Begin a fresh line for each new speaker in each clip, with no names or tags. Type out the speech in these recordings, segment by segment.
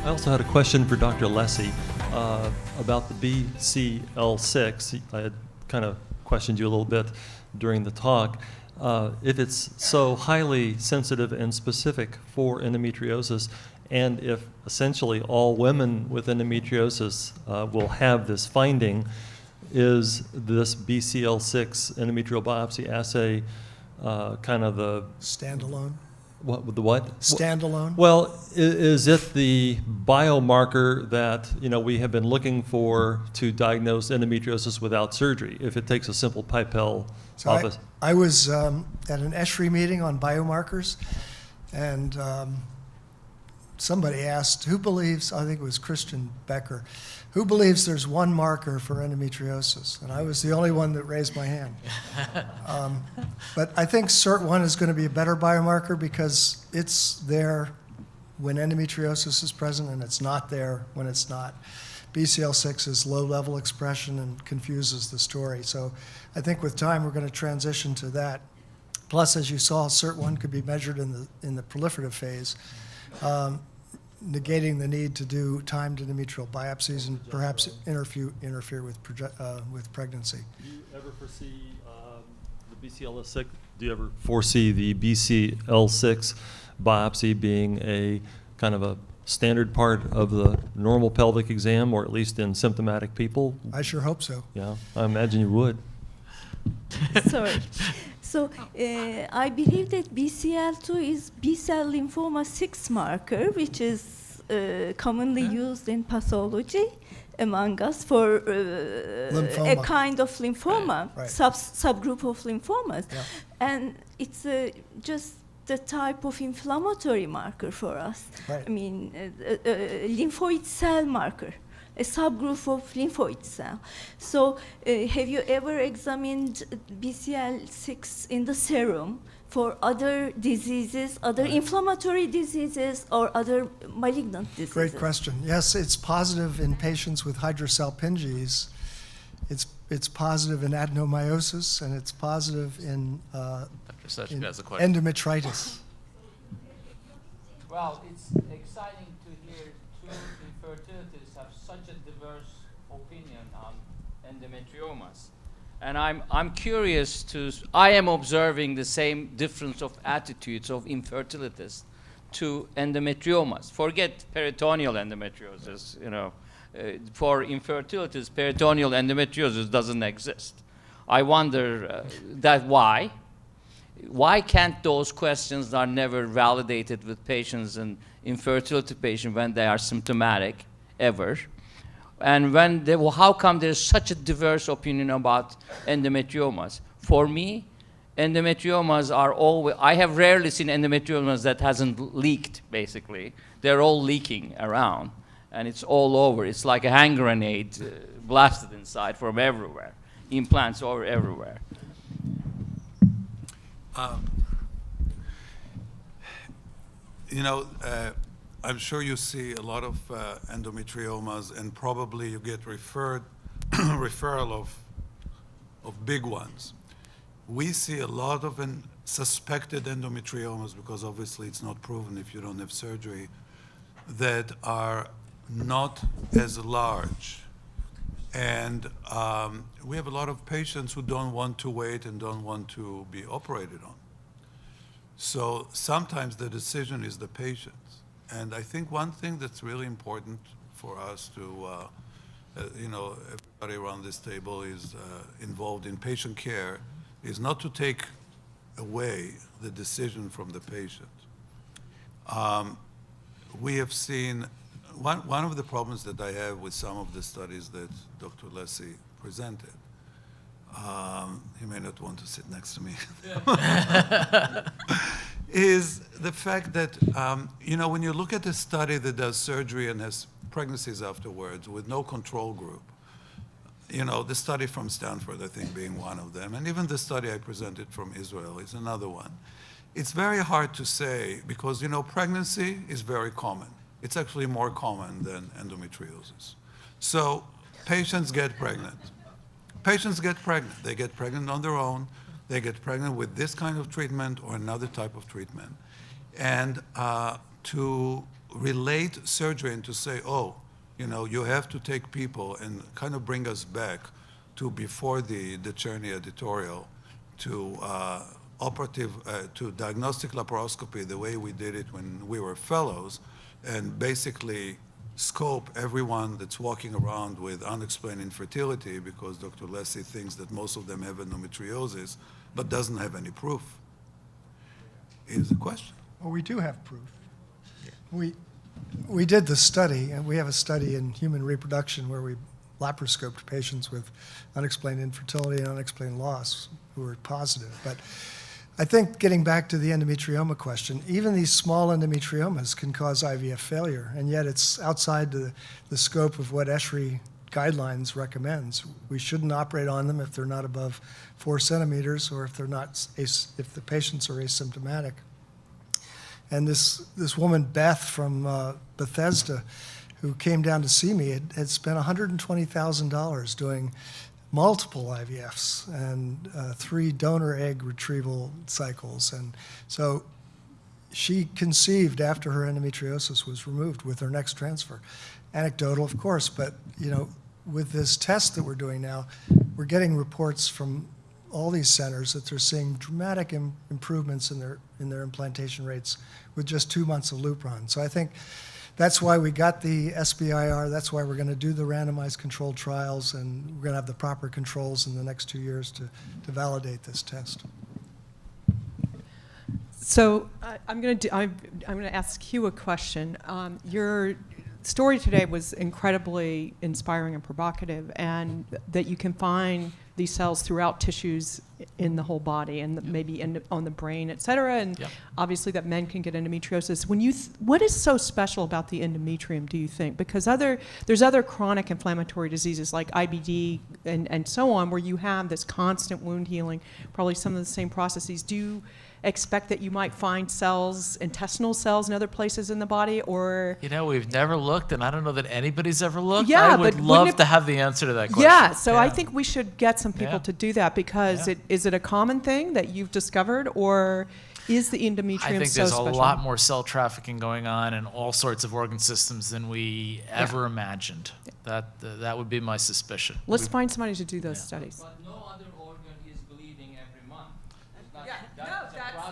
I also had a question for Dr. Lessie about the BCL6. I had kind of questioned you a little bit during the talk. If it's so highly sensitive and specific for endometriosis, and if essentially all women with endometriosis will have this finding, is this BCL6 endometrial biopsy assay kind of the
Standalone?
the what?
Standalone?
Well, is it the biomarker that we have been looking for to diagnose endometriosis without surgery? If it takes a simple pipelle
So
office.
I was at an ESHRE meeting on biomarkers, and somebody asked, who believes, I think it was Christian Becker, who believes there's one marker for endometriosis? And I was the only one that raised my hand. But I think SIRT1 is going to be a better biomarker because it's there when endometriosis is present and it's not there when it's not. BCL6 is low-level expression and confuses the story. So I think with time we're going to transition to that. Plus, as you saw, SIRT1 could be measured in the proliferative phase, negating the need to do timed endometrial biopsies and perhaps interfere with pregnancy.
Do you ever foresee the BCL6? Do you ever foresee the BCL6 biopsy being a kind of a standard part of the normal pelvic exam, or at least in symptomatic people?
I sure hope so.
Yeah, I imagine you would.
Sorry. So I believe that BCL2 is B-cell lymphoma 6 marker, which is commonly used in pathology among us for a kind of lymphoma,
Right.
subgroup of lymphomas.
Yeah.
And it's just the type of inflammatory marker for us.
Right.
I mean, lymphoid cell marker, a subgroup of lymphoid cell. So have you ever examined BCL6 in the serum for other diseases, other inflammatory diseases, or other malignant diseases?
Great question. Yes, it's positive in patients with hydrosalpinges. It's positive in adenomyosis, and it's positive in endometritis.
Well, it's exciting to hear two infertilities have such a diverse opinion on endometriomas. And I'm curious I am observing the same difference of attitudes of infertilities to endometriomas. Forget peritoneal endometriosis, for infertilities, peritoneal endometriosis doesn't exist. I wonder why. Why can't those questions are never validated with patients and infertility patients when they are symptomatic ever? And how come there's such a diverse opinion about endometriomas? For me, endometriomas are always, I have rarely seen endometriomas that hasn't leaked, basically. They're all leaking around, and it's all over. It's like a hand grenade blasted inside from everywhere. Implants over everywhere.
I'm sure you see a lot of endometriomas, and probably you get referral of big ones. We see a lot of suspected endometriomas, because obviously it's not proven if you don't have surgery, that are not as large. And we have a lot of patients who don't want to wait and don't want to be operated on. So sometimes the decision is the patient's. And I think one thing that's really important for us to, everybody around this table is involved in patient care, is not to take away the decision from the patient. We have seen, one of the problems that I have with some of the studies that Dr. Lessie presented, he may not want to sit next to me, is the fact that, when you look at a study that does surgery and has pregnancies afterwards with no control group, the study from Stanford, I think, being one of them, and even the study I presented from Israel is another one. It's very hard to say because, pregnancy is very common. It's actually more common than endometriosis. So patients get pregnant. Patients get pregnant. They get pregnant on their own. They get pregnant with this kind of treatment or another type of treatment. And to relate surgery and to say, oh, you have to take people and kind of bring us back to before the Czerny editorial to to diagnostic laparoscopy the way we did it when we were fellows, and basically scope everyone that's walking around with unexplained infertility, because Dr. Leslie thinks that most of them have endometriosis, but doesn't have any proof. Is the question.
Well, we do have proof. We did the study, and we have a study in human reproduction where we laparoscoped patients with unexplained infertility and unexplained loss who were positive. But I think getting back to the endometrioma question, even these small endometriomas can cause IVF failure, and yet it's outside the scope of what ESHRE guidelines recommends. We shouldn't operate on them if they're not above 4 centimeters or if if the patients are asymptomatic. And this woman, Beth from Bethesda, who came down to see me, had spent $120,000 doing multiple IVFs and 3 donor egg retrieval cycles. And so she conceived after her endometriosis was removed with her next transfer. Anecdotal, of course, but with this test that we're doing now, we're getting reports from all these centers that they're seeing dramatic improvements in their implantation rates with just 2 months of Lupron. So I think that's why we got the SBIR. That's why we're going to do the randomized controlled trials, and we're going to have the proper controls in the next 2 years to validate this test.
So I'm going to ask you a question. Your story today was incredibly inspiring and provocative, and that you can find these cells throughout tissues in the whole body, and maybe on the brain, et cetera, and obviously that men can get endometriosis. What is so special about the endometrium, do you think? Because there's other chronic inflammatory diseases like IBD and so on, where you have this constant wound healing, probably some of the same processes. Do you expect that you might find cells, intestinal cells in other places in the body, or?
We've never looked, and I don't know that anybody's ever looked.
Yeah,
I would love to have the answer to that question.
Yeah, so I think we should get some people to do that, because is it a common thing that you've discovered, or is the endometrium so special?
I think there's a lot more cell trafficking going on in all sorts of organ systems than we ever imagined. That would be my suspicion.
Let's find somebody to do those studies.
But no other organ is bleeding every month.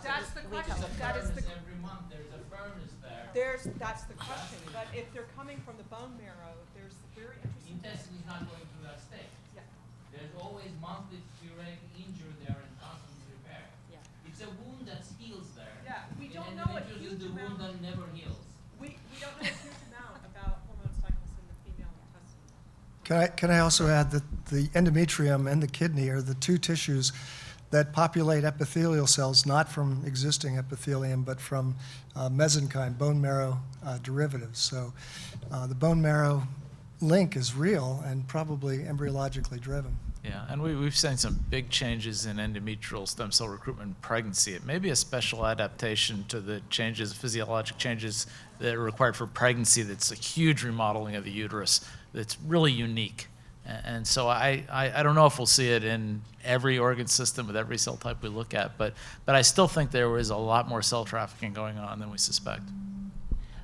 That's the question.
That is every month. There's a furnace there.
That's the question. But if they're coming from the bone marrow, there's very interesting.
Intestine is not going through that state.
Yeah.
There's always monthly theoretic injury there and constant repair.
Yeah.
It's a wound that heals there.
Yeah, we don't
And
know a
endometriosis is
huge
the wound
amount.
that never heals.
We don't know a huge amount about hormone cycles in the female intestine.
Can I also add that the endometrium and the kidney are the 2 tissues that populate epithelial cells, not from existing epithelium, but from mesenchyme, bone marrow derivatives. So the bone marrow link is real and probably embryologically driven.
Yeah, and we've seen some big changes in endometrial stem cell recruitment in pregnancy. It may be a special adaptation to the changes, physiologic changes that are required for pregnancy. That's a huge remodeling of the uterus that's really unique. And so I don't know if we'll see it in every organ system with every cell type we look at, but I still think there is a lot more cell trafficking going on than we suspect.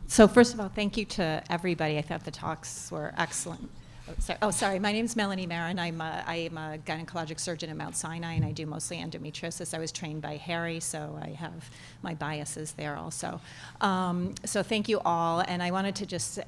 So first of all, thank you to everybody. I thought the talks were excellent. Sorry. My name's Melanie Marin. I am a gynecologic surgeon at Mount Sinai, and I do mostly endometriosis. I was trained by Harry, so I have my biases there also. So thank you all. And I wanted to just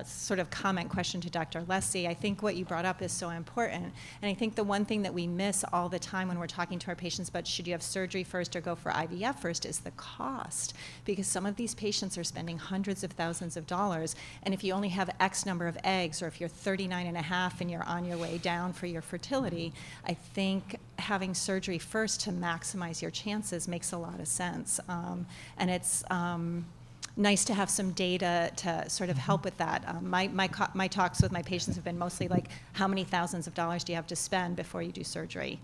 sort of comment question to Dr. Leslie. I think what you brought up is so important. And I think the one thing that we miss all the time when we're talking to our patients about should you have surgery first or go for IVF first is the cost. Because some of these patients are spending hundreds of thousands of dollars. And if you only have X number of eggs, or if you're 39 and a half and you're on your way down for your fertility, I think having surgery first to maximize your chances makes a lot of sense. And it's nice to have some data to sort of help with that. My talks with my patients have been mostly like, how many thousands of dollars do you have to spend before you do surgery?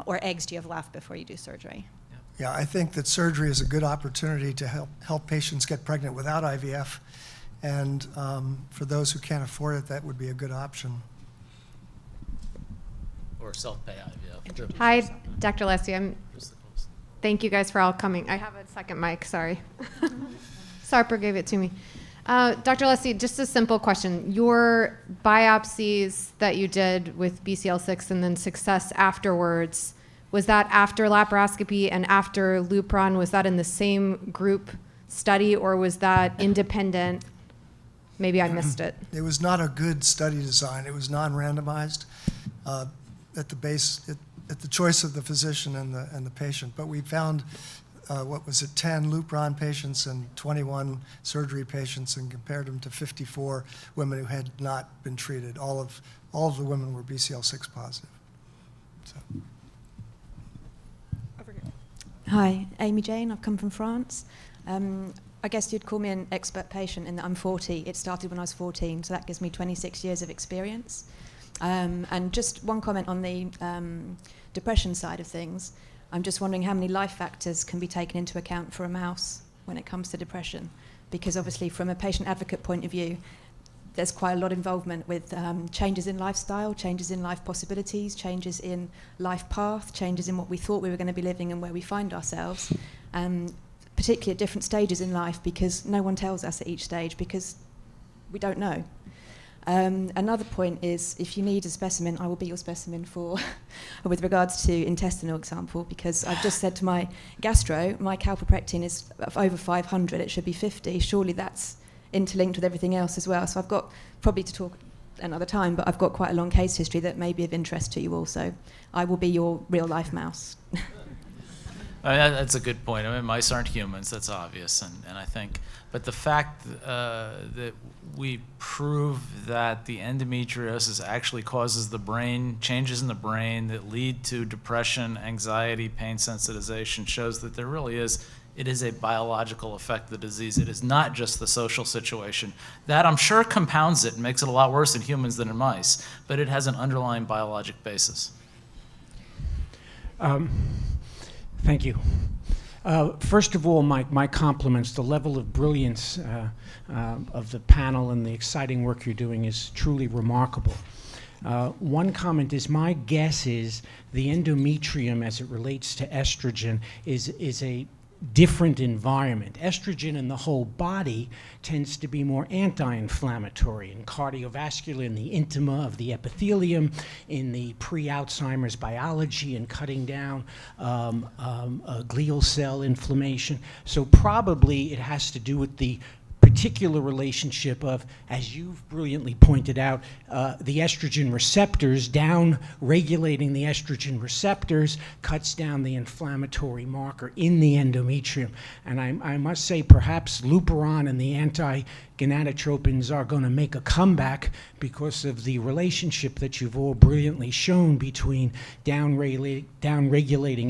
Or eggs do you have left before you do surgery?
Yeah, I think that surgery is a good opportunity to help patients get pregnant without IVF. And for those who can't afford it, that would be a good option.
Or self-pay IVF.
Hi, Dr. Leslie. Thank you guys for all coming. I have a second mic, sorry. Sarper gave it to me. Dr. Leslie, just a simple question. Your biopsies that you did with BCL6 and then success afterwards, was that after laparoscopy and after Lupron? Was that in the same group study, or was that independent? Maybe I missed it.
It was not a good study design. It was non-randomized at the choice of the physician and the patient. But we found, 10 Lupron patients and 21 surgery patients, and compared them to 54 women who had not been treated. All of the women were BCL6 positive. So.
Hi, Amy Jane. I've come from France. I guess you'd call me an expert patient in that I'm 40. It started when I was 14, so that gives me 26 years of experience. And just one comment on the depression side of things. I'm just wondering how many life factors can be taken into account for a mouse when it comes to depression, because obviously from a patient advocate point of view, there's quite a lot of involvement with changes in lifestyle, changes in life possibilities, changes in life path, changes in what we thought we were going to be living and where we find ourselves, particularly at different stages in life, because no one tells us at each stage because we don't know. Another point is, if you need a specimen, I will be your specimen for with regards to intestinal example, because I've just said to my gastro, my calprotectin is over 500, it should be 50. Surely that's interlinked with everything else as well. So I've got, probably to talk another time, but I've got quite a long case history that may be of interest to you also. I will be your real life mouse.
I mean, that's a good point. I mean, mice aren't humans, that's obvious, and I think, but the fact that we prove that the endometriosis actually causes the brain, changes in the brain that lead to depression, anxiety, pain sensitization, shows that there really is, it is a biological effect of the disease. It is not just the social situation. That, I'm sure, compounds it and makes it a lot worse in humans than in mice, but it has an underlying biologic basis.
Thank you. First of all, my compliments. The level of brilliance of the panel and the exciting work you're doing is truly remarkable. One comment is, my guess is the endometrium as it relates to estrogen is a different environment. Estrogen in the whole body tends to be more anti-inflammatory and cardiovascular in the intima of the epithelium, in the pre-Alzheimer's biology and cutting down glial cell inflammation. So probably it has to do with the particular relationship of, as you've brilliantly pointed out, the estrogen receptors, down regulating the estrogen receptors cuts down the inflammatory marker in the endometrium. And I must say, perhaps Lupron and the anti-gonadotropins are going to make a comeback because of the relationship that you've all brilliantly shown between down-regulating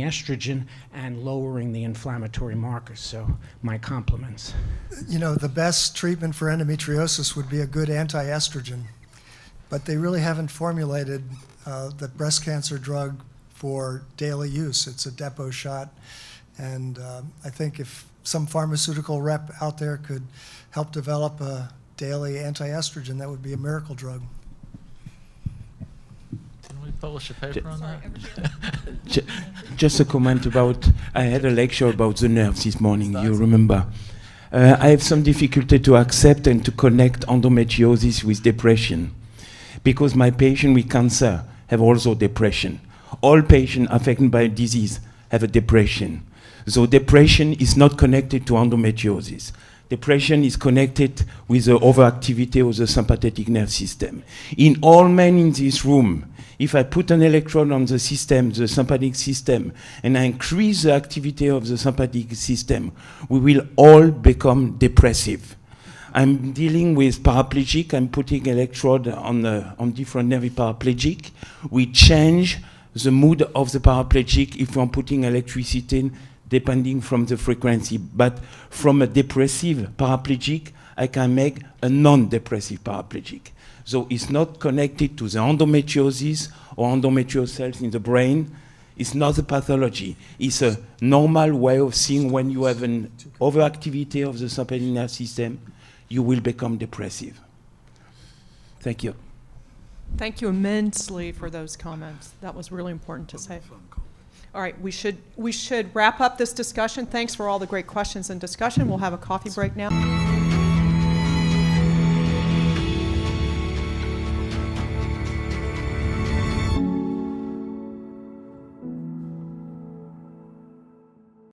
estrogen and lowering the inflammatory markers. So my compliments.
You know, the best treatment for endometriosis would be a good anti-estrogen, but they really haven't formulated the breast cancer drug for daily use. It's a depot shot, and I think if some pharmaceutical rep out there could help develop a daily anti-estrogen, that would be a miracle drug.
Didn't we publish a paper on that?
Just a comment about, I had a lecture about the nerves this morning, you remember. I have some difficulty to accept and to connect endometriosis with depression, because my patients with cancer have also depression. All patients affected by a disease have a depression. So depression is not connected to endometriosis. Depression is connected with the overactivity of the sympathetic nerve system. In all men in this room, if I put an electrode on the system, the sympathetic system, and I increase the activity of the sympathetic system, we will all become depressive. I'm dealing with paraplegic. I'm putting electrode on different nerve paraplegic. We change the mood of the paraplegic if I'm putting electricity in, depending from the frequency. But from a depressive paraplegic, I can make a non-depressive paraplegic. So it's not connected to the endometriosis or endometrial cells in the brain. It's not a pathology. It's a normal way of seeing when you have an overactivity of the sympathetic nerve system, you will become depressive. Thank you.
Thank you immensely for those comments. That was really important to say. All right, we should wrap up this discussion. Thanks for all the great questions and discussion. We'll have a coffee break now.